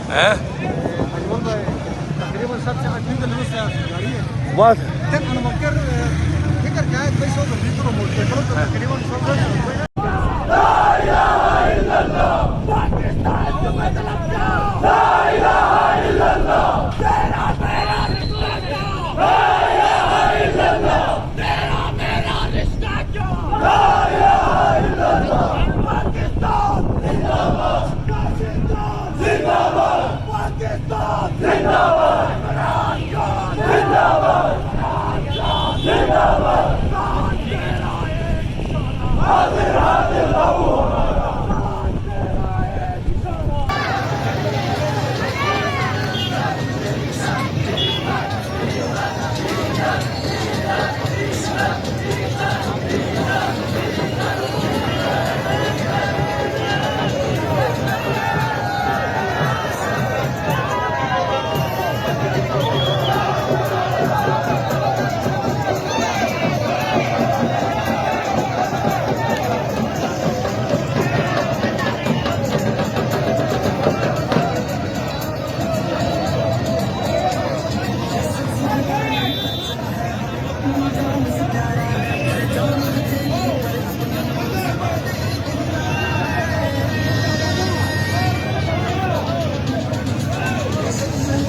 हैं तकरीबन 7 से 8 किलोमीटर से गाड़ी है बस तक अन मकर फिकर क्या है 200 मीटर मोटरसाइकिल तकरीबन 100 ला इलाहा इल्लल्लाह पाकिस्तान को मतलब क्या ला इलाहा इल्लल्लाह तेरा मेरा रिश्ता क्या ला इलाहा इल्लल्लाह तेरा मेरा रिश्ता क्या ला इलाहा इल्लल्लाह पाकिस्तान जिंदाबाद पाकिस्तान जिंदाबाद